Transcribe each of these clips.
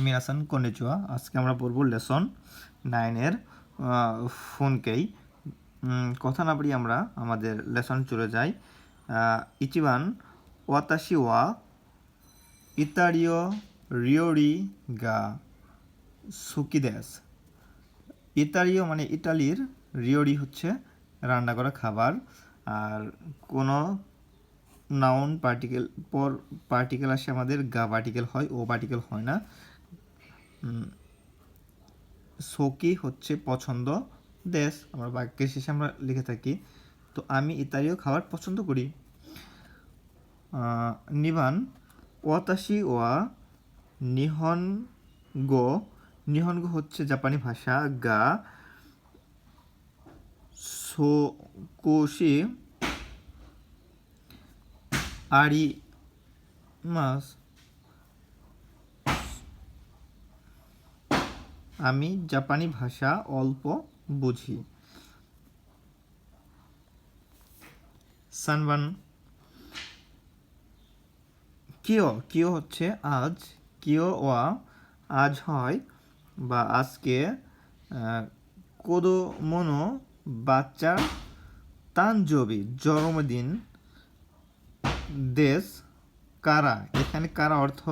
মিনাসান কন্নিচুয়া। আজকে আমরা পড়ব লেসন 9-এর ফোনকেই। কথা না বাড়িয়ে আমরা আমাদের লেসন চলে যাই। ইচিবান ওয়াতাশি ওয়া ইতারিও রিওরি গা সুকি দেস। ইতালিও মানে ইটালির, রিওরি হচ্ছে রান্না করা খাবার। আর কোনো নাউন পার্টিকেল পর পার্টিকেল আসে আমাদের গা পার্টিকেল হয়, ও পার্টিকেল হয় না। সোকি হচ্ছে পছন্দ, দেশ আমরা বাক্যের শেষে আমরা লিখে থাকি। তো আমি ইতালীয় খাবার পছন্দ করি। নিবান ওয়াতাশি ওয়া নিহনগো। নিহনগো হচ্ছে জাপানি ভাষা। গা সোকোশি আরি মাস। আমি জাপানি ভাষা অল্প বুঝি। সানবান কিও। কিও হচ্ছে আজ। কিও ওয়া আজ হয় বা আজকে। কোদো মনো বাচ্চার তানজবি জন্মদিন। দেশ কারা, এখানে কারা অর্থ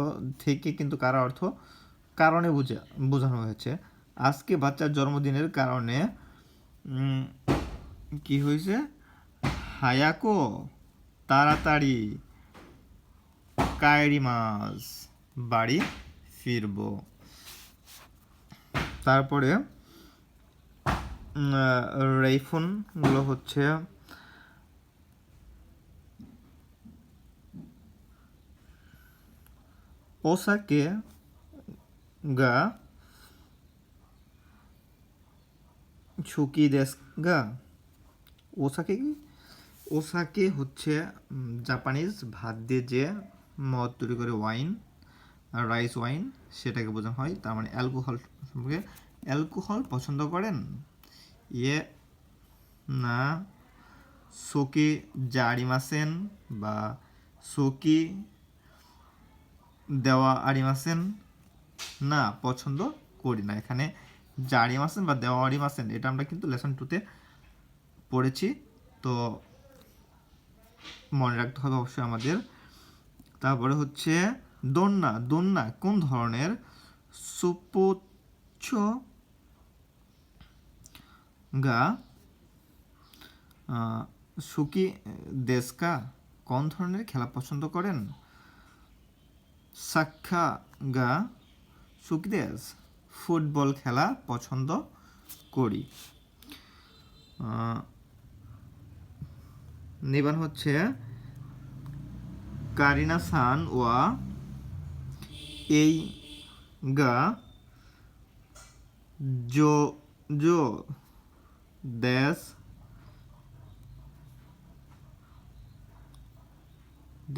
থেকে কিন্তু কারা অর্থ কারণে বোঝানো হয়েছে। আজকে বাচ্চার জন্মদিনের কারণে কি হয়েছে, হায়াকো তাড়াতাড়ি কায়রিমাস বাড়ি ফিরব। তারপরে রেইফোনগুলো হচ্ছে ওসাকে গা ছুকি দেস গা। ওসাকে কি, ওসাকে হচ্ছে জাপানিজ ভাত দিয়ে যে মদ তৈরি করে, ওয়াইন আর রাইস ওয়াইন, সেটাকে বোঝানো হয়। তার মানে অ্যালকোহল সম্পর্কে। অ্যালকোহল পছন্দ করেন? ইয়ে না সোকি জারিমাসেন বা সোকি দেওয়া আরিমাসেন, না পছন্দ করি না। এখানে জারিমাসেন বা দেওয়া আরিমাসেন এটা আমরা কিন্তু লেসন 2-তে পড়েছি, তো মনে রাখতে হবে অবশ্যই আমাদের। তারপরে হচ্ছে দোন্না। দোন্না কোন ধরনের? সুপোচ্ছ গা সুকি দেশকা, কোন ধরনের খেলা পছন্দ করেন? সাক্ষা গা সুকি দেশ, ফুটবল খেলা পছন্দ করি। নিবান হচ্ছে কারিনা সান ওয়া এই গা জো জো দেশ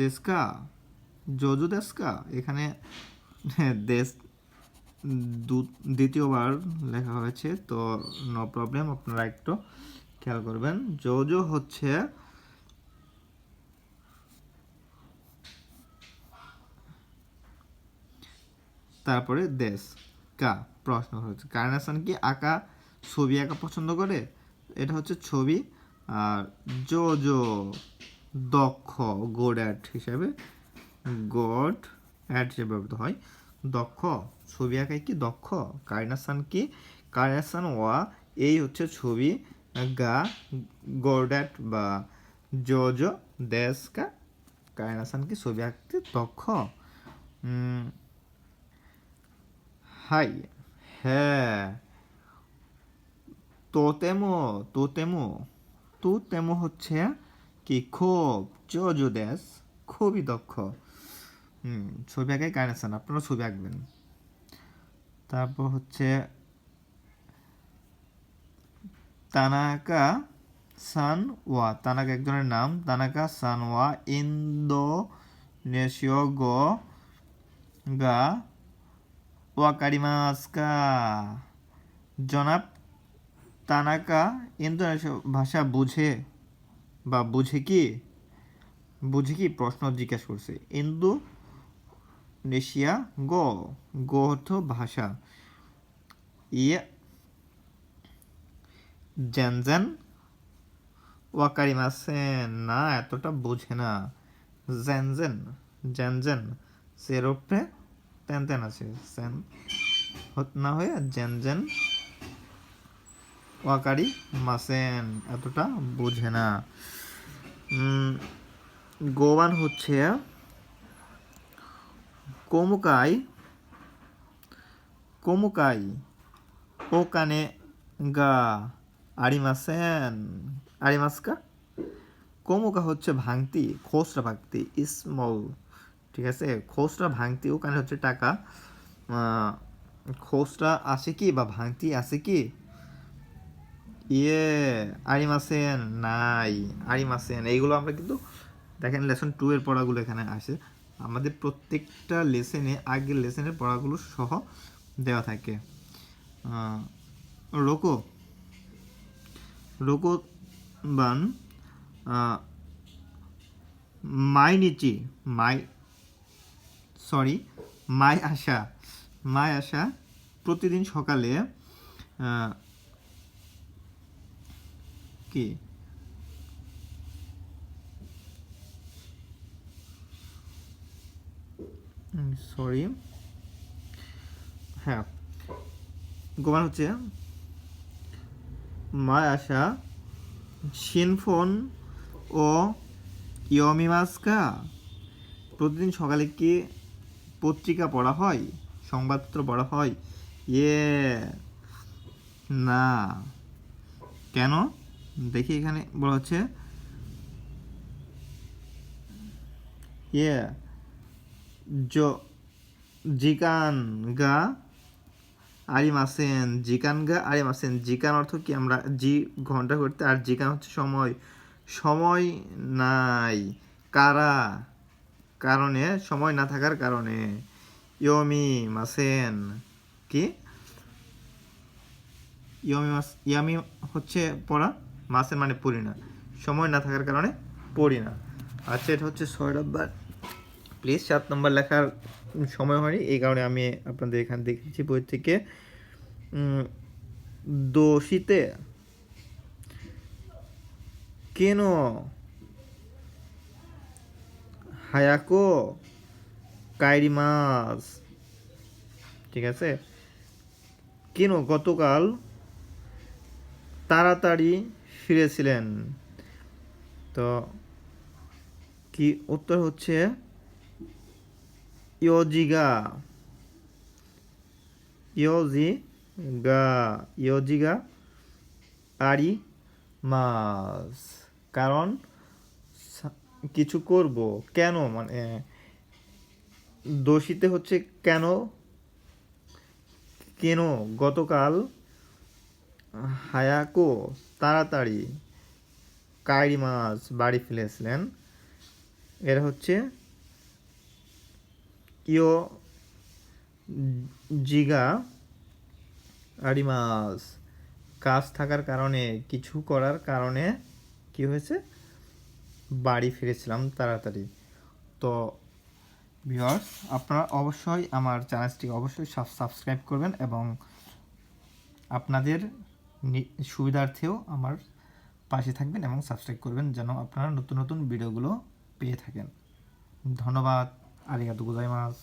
দেশকা জোজো দেশকা। এখানে দেশ দ্বিতীয়বার লেখা হয়েছে, তো নো প্রবলেম, আপনারা একটু খেয়াল করবেন। জোজো হচ্ছে তারপরে দেশ কা। প্রশ্ন হচ্ছে কার্নেশন কি আঁকা, ছবি আঁকা পছন্দ করে? এটা হচ্ছে ছবি। আর জোজো দক্ষ, গুড অ্যাট হিসাবে, গড অ্যাট হিসেবে ব্যবহৃত হয়। দক্ষ, ছবি আঁকায় কি দক্ষ? কার্নেশন কি? কার্নেশন ওয়া এই হচ্ছে ছবি, গা গড অ্যাট বা জোজো দেশ কা। কার্নেশন কি ছবি আঁকতে দক্ষ। হাই, হ্যাঁ। তোতেমো, তোতেমো, তোতেমো হচ্ছে কি খুব। জোজো দেশ খুবই দক্ষ। ছবি আঁকায় কাইনেশন, আপনারা ছবি আঁকবেন। তারপর হচ্ছে তানাকা সান ওয়া। তানাকা একজনের নাম। তানাকা সান ওয়া ইন্দোনেশীয় গো গা ওয়াকারিমাস্কা। জনাব তানাকা ইন্দোনেশীয় ভাষা বুঝে বা বুঝে কি? বুঝে কি প্রশ্ন জিজ্ঞাসা করছে। নেশিয়া গো, গো অর্থ ভাষা। ইয়ে জেনজেন ওয়াকারিমাসেন, না এতটা বোঝে না। জেনজেন, জেনজেন সের উপরে তেন তেন আছে, সেন না হয়ে জেনজেন ওয়াকারি মাসেন, এতটা বোঝে না। গোয়ান হচ্ছে কোমুকাই, কোমুকাই ওকানে গা আরিমাসেন, আরিমাস্কা। কোমুকা হচ্ছে ভাঙতি, খোসরা ভাঙতি, স্মল, ঠিক আছে। খোসরা ভাঙতি, ওখানে হচ্ছে টাকা, খোসরা আছে কি বা ভাঙতি আছে কি? ইয়ে আরিমাসেন, নাই, আরিমাসেন। এইগুলো আমরা কিন্তু দেখেন লেসন 2 এর পড়াগুলো এখানে আসে, আমাদের প্রত্যেকটা লেসনে আগের লেসনের পড়াগুলো সহ দেওয়া থাকে। রোকো, রোকো বান মাইনিচি, মাই আশা, মাই আশা প্রতিদিন সকালে কি সরি, হ্যাঁ গোমান হচ্ছে মাই আশা শিনফোন ও ইয়মিমাস্কা, প্রতিদিন সকালে কি পত্রিকা পড়া হয়, সংবাদপত্র পড়া হয়? ইয়ে না, কেন দেখি এখানে বলা হচ্ছে ইয়ে জিকান গা আরিমাসেন, জিকান গা আরিমাসেন। জিকান অর্থ কি, আমরা জি ঘন্টা করতে, আর জিকান হচ্ছে সময়, সময় নাই, কারণে, সময় না থাকার কারণে। ইয়মি মাসেন কি, ইয়ামি হচ্ছে পড়া, মাসেন মানে পড়ি না, সময় না থাকার কারণে পড়ি না। আচ্ছা, এটা হচ্ছে 6 নম্বর। প্লিজ 7 নম্বর লেখার সময় হয়নি, এই কারণে আমি আপনাদের এখানে দেখেছি বই থেকে। দোষিতে কেন হায়াকো কাইরিমাস, ঠিক আছে। কেন গতকাল তাড়াতাড়ি ফিরেছিলেন, তো কি উত্তর হচ্ছে ইয়োজিগা, ইয়োজিগা আরি মাস, কারণ কিছু করব, কেন মানে দোষীতে হচ্ছে কেন, কেন গতকাল হায়াকো তাড়াতাড়ি কাইরি মাস বাড়ি ফিরেছিলেন, এরা হচ্ছে ইয়ো জিগা আরিমাস, কাজ থাকার কারণে, কিছু করার কারণে কি হয়েছে, বাড়ি ফিরেছিলাম তাড়াতাড়ি। তো ভিউয়ার্স, আপনারা অবশ্যই আমার চ্যানেলটি অবশ্যই সাবস্ক্রাইব করবেন এবং আপনাদের সুবিধার্থেও আমার পাশে থাকবেন এবং সাবস্ক্রাইব করবেন, যেন আপনারা নতুন নতুন ভিডিওগুলো পেয়ে থাকেন। ধন্যবাদ, আরিগাতো গোজাইমাস।